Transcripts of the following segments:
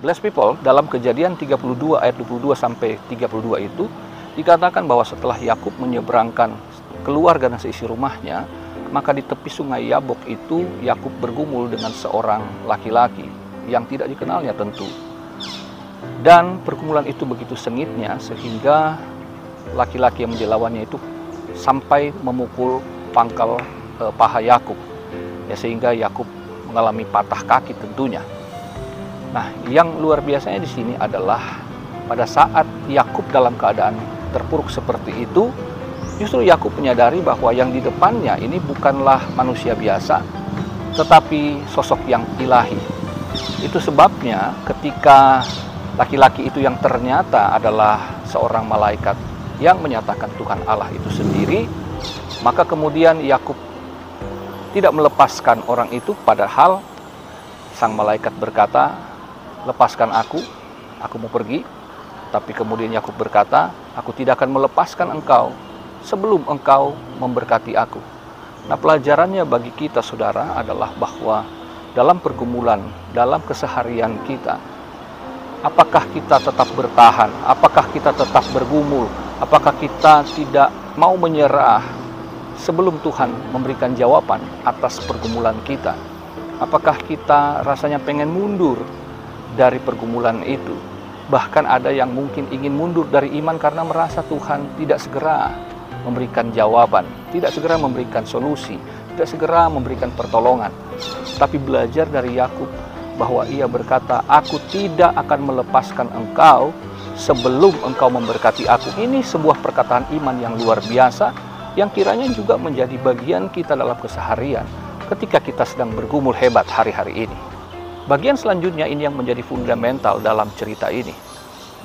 Blessed people, dalam Kejadian 32 ayat 22 sampai 32 itu dikatakan bahwa setelah Yakub menyeberangkan keluarga dan seisi rumahnya, maka di tepi sungai Yabok itu Yakub bergumul dengan seorang laki-laki yang tidak dikenalnya tentu. Dan pergumulan itu begitu sengitnya sehingga laki-laki yang menjadi lawannya itu sampai memukul pangkal paha Yakub, ya, sehingga Yakub mengalami patah kaki tentunya. Nah, yang luar biasanya di sini adalah pada saat Yakub dalam keadaan terpuruk seperti itu, justru Yakub menyadari bahwa yang di depannya ini bukanlah manusia biasa, tetapi sosok yang ilahi. Itu sebabnya ketika laki-laki itu yang ternyata adalah seorang malaikat yang menyatakan Tuhan Allah itu sendiri, maka kemudian Yakub tidak melepaskan orang itu, padahal sang malaikat berkata, "Lepaskan aku mau pergi." Tapi kemudian Yakub berkata, "Aku tidak akan melepaskan engkau sebelum engkau memberkati aku." Nah, pelajarannya bagi kita saudara adalah bahwa dalam pergumulan, dalam keseharian kita, apakah kita tetap bertahan? Apakah kita tetap bergumul? Apakah kita tidak mau menyerah sebelum Tuhan memberikan jawaban atas pergumulan kita? Apakah kita rasanya pengen mundur dari pergumulan itu? Bahkan ada yang mungkin ingin mundur dari iman karena merasa Tuhan tidak segera memberikan jawaban, tidak segera memberikan solusi, tidak segera memberikan pertolongan. Tapi belajar dari Yakub bahwa ia berkata, "Aku tidak akan melepaskan engkau sebelum engkau memberkati aku." Ini sebuah perkataan iman yang luar biasa, yang kiranya juga menjadi bagian kita dalam keseharian ketika kita sedang bergumul hebat hari-hari ini. Bagian selanjutnya ini yang menjadi fundamental dalam cerita ini,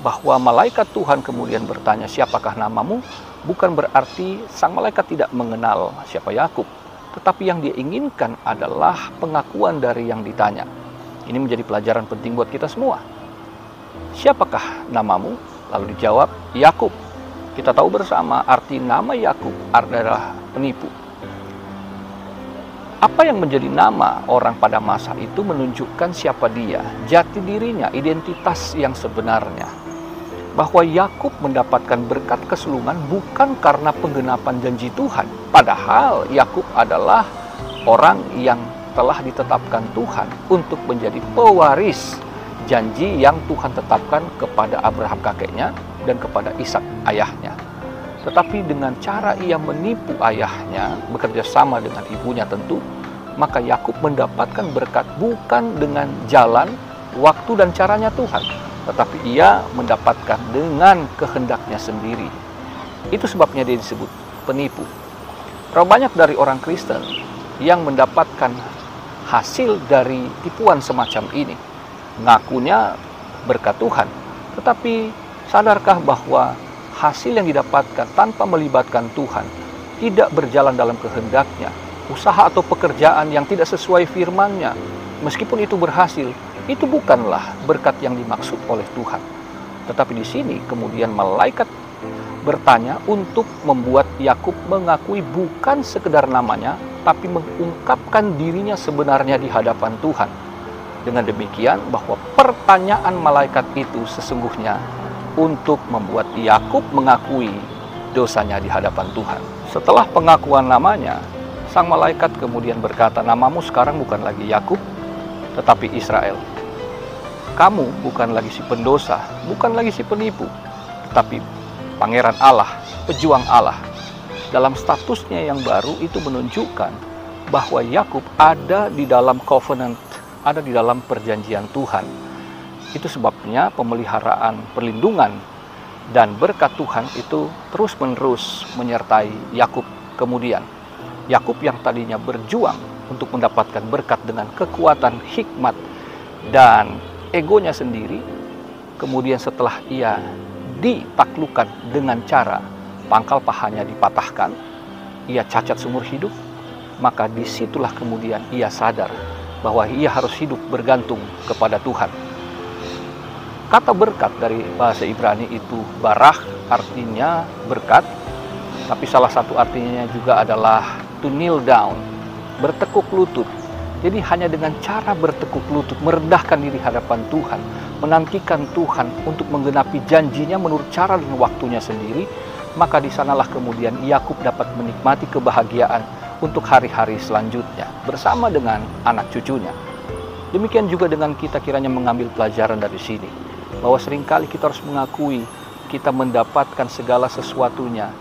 bahwa malaikat Tuhan kemudian bertanya, "Siapakah namamu?" Bukan berarti sang malaikat tidak mengenal siapa Yakub, tetapi yang dia inginkan adalah pengakuan dari yang ditanya. Ini menjadi pelajaran penting buat kita semua. "Siapakah namamu?" Lalu dijawab, "Yakub." Kita tahu bersama arti nama Yakub adalah penipu. Apa yang menjadi nama orang pada masa itu menunjukkan siapa dia, jati dirinya, identitas yang sebenarnya. Bahwa Yakub mendapatkan berkat kesulungan bukan karena penggenapan janji Tuhan. Padahal Yakub adalah orang yang telah ditetapkan Tuhan untuk menjadi pewaris janji yang Tuhan tetapkan kepada Abraham kakeknya dan kepada Ishak ayahnya. Tetapi dengan cara ia menipu ayahnya, bekerja sama dengan ibunya tentu, maka Yakub mendapatkan berkat bukan dengan jalan, waktu, dan caranya Tuhan, tetapi ia mendapatkan dengan kehendaknya sendiri. Itu sebabnya dia disebut penipu. Berapa banyak dari orang Kristen yang mendapatkan hasil dari tipuan semacam ini, ngakunya berkat Tuhan, tetapi sadarkah bahwa hasil yang didapatkan tanpa melibatkan Tuhan, tidak berjalan dalam kehendaknya, usaha atau pekerjaan yang tidak sesuai firman-Nya, meskipun itu berhasil, itu bukanlah berkat yang dimaksud oleh Tuhan. Tetapi di sini kemudian malaikat bertanya untuk membuat Yakub mengakui bukan sekedar namanya, tapi mengungkapkan dirinya sebenarnya di hadapan Tuhan. Dengan demikian bahwa pertanyaan malaikat itu sesungguhnya untuk membuat Yakub mengakui dosanya di hadapan Tuhan. Setelah pengakuan namanya, sang malaikat kemudian berkata, "Namamu sekarang bukan lagi Yakub, tetapi Israel. Kamu bukan lagi si pendosa, bukan lagi si penipu, tetapi Pangeran Allah, pejuang Allah." Dalam statusnya yang baru itu menunjukkan bahwa Yakub ada di dalam covenant, ada di dalam perjanjian Tuhan. Itu sebabnya pemeliharaan, perlindungan, dan berkat Tuhan itu terus-menerus menyertai Yakub kemudian. Yakub yang tadinya berjuang untuk mendapatkan berkat dengan kekuatan, hikmat, dan egonya sendiri, kemudian setelah ia ditaklukkan dengan cara pangkal pahanya dipatahkan, ia cacat seumur hidup, maka disitulah kemudian ia sadar bahwa ia harus hidup bergantung kepada Tuhan. Kata berkat dari bahasa Ibrani itu barah, artinya berkat, tapi salah satu artinya juga adalah to kneel down, bertekuk lutut. Jadi hanya dengan cara bertekuk lutut, merendahkan diri hadapan Tuhan, menantikan Tuhan untuk menggenapi janjinya menurut cara dan waktunya sendiri, maka di sanalah kemudian Yakub dapat menikmati kebahagiaan untuk hari-hari selanjutnya bersama dengan anak cucunya. Demikian juga dengan kita kiranya mengambil pelajaran dari sini, bahwa seringkali kita harus mengakui kita mendapatkan segala sesuatunya.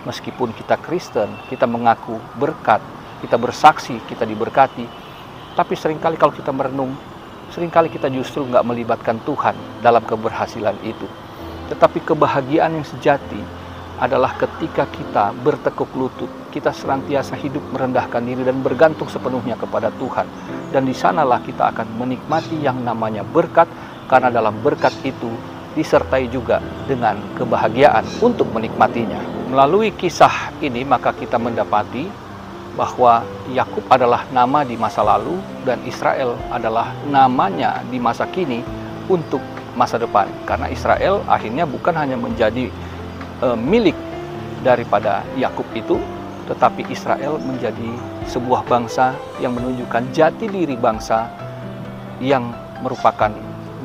Meskipun kita Kristen, kita mengaku berkat, kita bersaksi, kita diberkati. Tapi seringkali kalau kita merenung, seringkali kita justru nggak melibatkan Tuhan dalam keberhasilan itu. Tetapi kebahagiaan yang sejati adalah ketika kita bertekuk lutut, kita senantiasa hidup merendahkan diri dan bergantung sepenuhnya kepada Tuhan. Dan di sanalah kita akan menikmati yang namanya berkat, karena dalam berkat itu disertai juga dengan kebahagiaan untuk menikmatinya. Melalui kisah ini maka kita mendapati bahwa Yakub adalah nama di masa lalu dan Israel adalah namanya di masa kini untuk masa depan. Karena Israel akhirnya bukan hanya menjadi milik daripada Yakub itu, tetapi Israel menjadi sebuah bangsa yang menunjukkan jati diri bangsa yang merupakan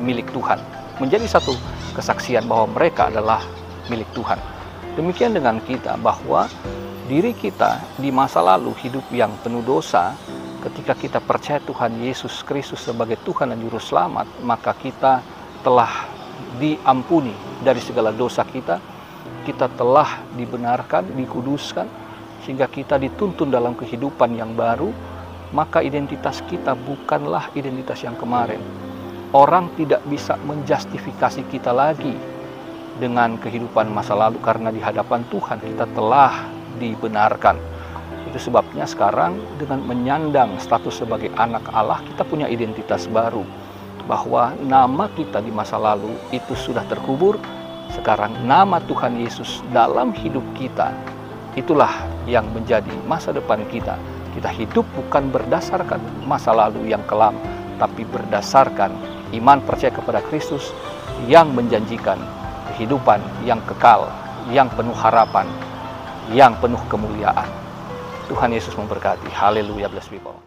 milik Tuhan. Menjadi satu kesaksian bahwa mereka adalah milik Tuhan. Demikian dengan kita, bahwa diri kita di masa lalu hidup yang penuh dosa. Ketika kita percaya Tuhan Yesus Kristus sebagai Tuhan dan Juru Selamat, maka kita telah diampuni dari segala dosa kita. Kita telah dibenarkan, dikuduskan, sehingga kita dituntun dalam kehidupan yang baru. Maka identitas kita bukanlah identitas yang kemarin. Orang tidak bisa menjustifikasi kita lagi dengan kehidupan masa lalu, karena di hadapan Tuhan kita telah dibenarkan. Itu sebabnya sekarang dengan menyandang status sebagai anak Allah, kita punya identitas baru, bahwa nama kita di masa lalu itu sudah terkubur. Sekarang nama Tuhan Yesus dalam hidup kita, itulah yang menjadi masa depan kita. Kita hidup bukan berdasarkan masa lalu yang kelam, tapi berdasarkan iman percaya kepada Kristus yang menjanjikan kehidupan yang kekal, yang penuh harapan, yang penuh kemuliaan. Tuhan Yesus memberkati. Haleluya, bless people.